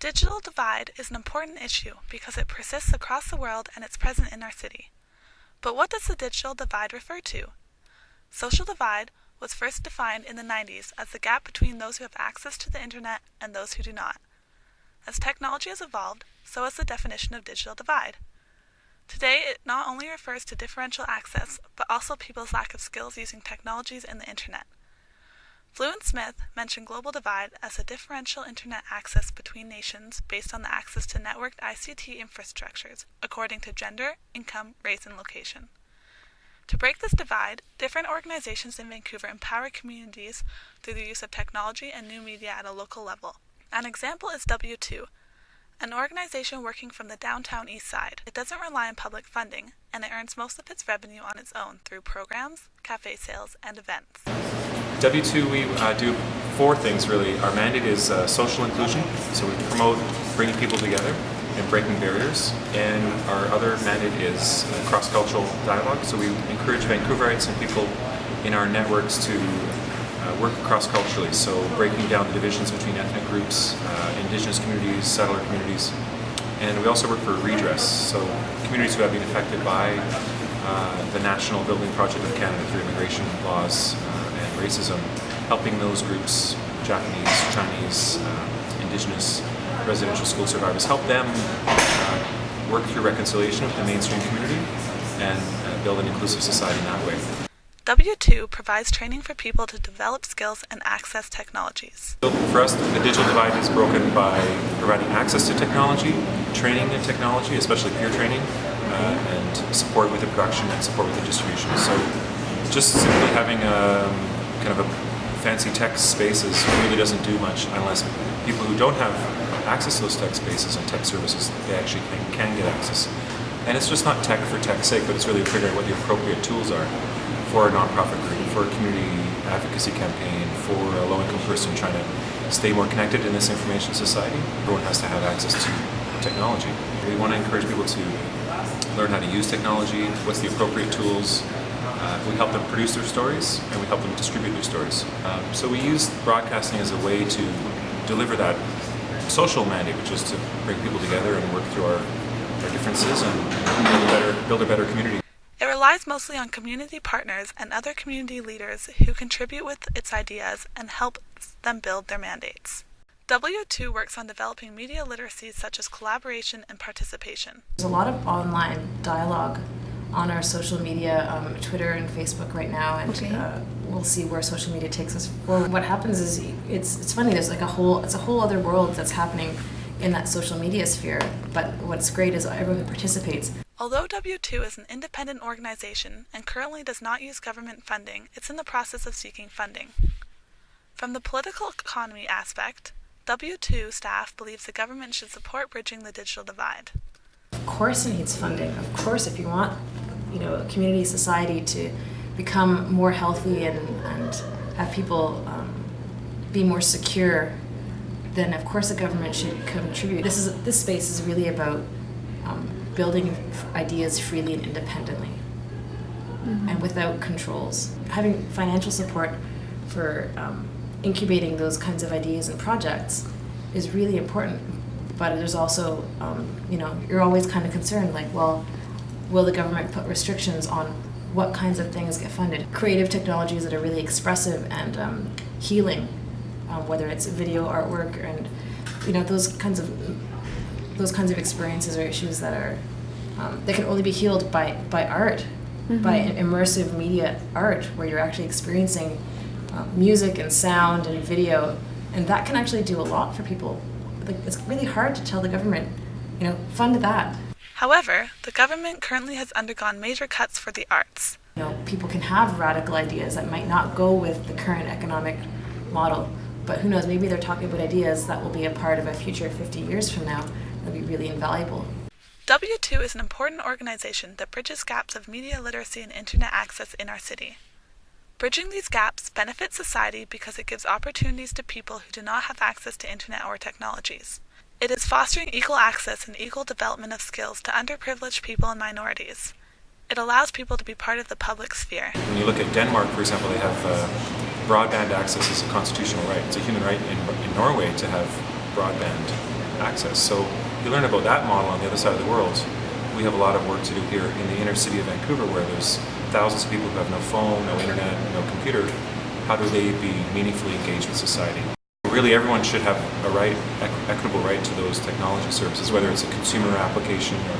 Digital divide is an important issue because it persists across the world and it's present in our city. But what does the digital divide refer to? Social divide was first defined in the 90s as the gap between those who have access to the internet and those who do not. As technology has evolved, so has the definition of digital divide. Today, it not only refers to differential access, but also people's lack of skills using technologies and the internet. Fluent Smith mentioned global divide as a differential internet access between nations based on the access to networked ICT infrastructures according to gender, income, race, and location. To break this divide, different organizations in Vancouver empower communities through the use of technology and new media at a local level. An example is W2, an organization working from the downtown east side. It doesn't rely on public funding, and it earns most of its revenue on its own through programs, cafe sales, and events. W2, we do four things really. Our mandate is social inclusion, so we promote bringing people together and breaking barriers. And our other mandate is cross-cultural dialogue, so we encourage Vancouverites and people in our networks to work cross-culturally, so breaking down the divisions between ethnic groups, Indigenous communities, settler communities. And we also work for redress, so communities who have been affected by the National Building Project of Canada through immigration laws and racism, helping those groups, Japanese, Chinese, Indigenous, residential school survivors, help them work through reconciliation with the mainstream community and build an inclusive society in that way. W2 provides training for people to develop skills and access technologies. So for us, the digital divide is broken by providing access to technology, training in technology, especially peer training, and support with the production and support with the distribution. So just simply having a kind of a fancy tech spaces really doesn't do much unless people who don't have access to those tech spaces and tech services, they actually can get access. And it's just not tech for tech's sake, but it's really figuring out what the appropriate tools are for a nonprofit group, for a community advocacy campaign, for a low-income person trying to stay more connected in this information society. Everyone has to have access to technology. We want to encourage people to learn how to use technology, what's the appropriate tools. We help them produce their stories, and we help them distribute their stories. So we use broadcasting as a way to deliver that social mandate, which is to bring people together and work through our differences and build a better community. It relies mostly on community partners and other community leaders who contribute with its ideas and help them build their mandates. W2 works on developing media literacies such as collaboration and participation. There's a lot of online dialogue on our social media, Twitter and Facebook right now, and we'll see where social media takes us. Well, what happens is it's funny. There's like a whole other world that's happening in that social media sphere. But what's great is everyone who participates. Although W2 is an independent organization and currently does not use government funding, it's in the process of seeking funding. From the political economy aspect, W2 staff believes the government should support bridging the digital divide. Of course it needs funding. Of course, if you want, a community society to become more healthy and have people be more secure, then of course the government should contribute. This space is really about building ideas freely and independently, and without controls. Having financial support for incubating those kinds of ideas and projects is really important. But there's also, you're always kind of concerned, like, well, will the government put restrictions on what kinds of things get funded? Creative technologies that are really expressive and healing, whether it's video, artwork, and those kinds of experiences or issues that are they can only be healed by art, by immersive media art, where you're actually experiencing music and sound and video, and that can actually do a lot for people. It's really hard to tell the government, fund that. However, the government currently has undergone major cuts for the arts. People can have radical ideas that might not go with the current economic model, but who knows, maybe they're talking about ideas that will be a part of a future 50 years from now. That'll be really invaluable. W2 is an important organization that bridges gaps of media literacy and internet access in our city. Bridging these gaps benefits society because it gives opportunities to people who do not have access to internet or technologies. It is fostering equal access and equal development of skills to underprivileged people and minorities. It allows people to be part of the public sphere. When you look at Denmark, for example, they have broadband access as a constitutional right. It's a human right in Norway to have broadband access. So you learn about that model on the other side of the world. We have a lot of work to do here in the inner city of Vancouver, where there's thousands of people who have no phone, no internet, no computer. How do they be meaningfully engaged with society? Really, everyone should have a right, equitable right to those technology services, whether it's a consumer application or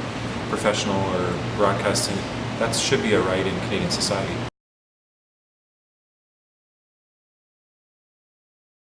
professional or broadcasting. That should be a right in Canadian society.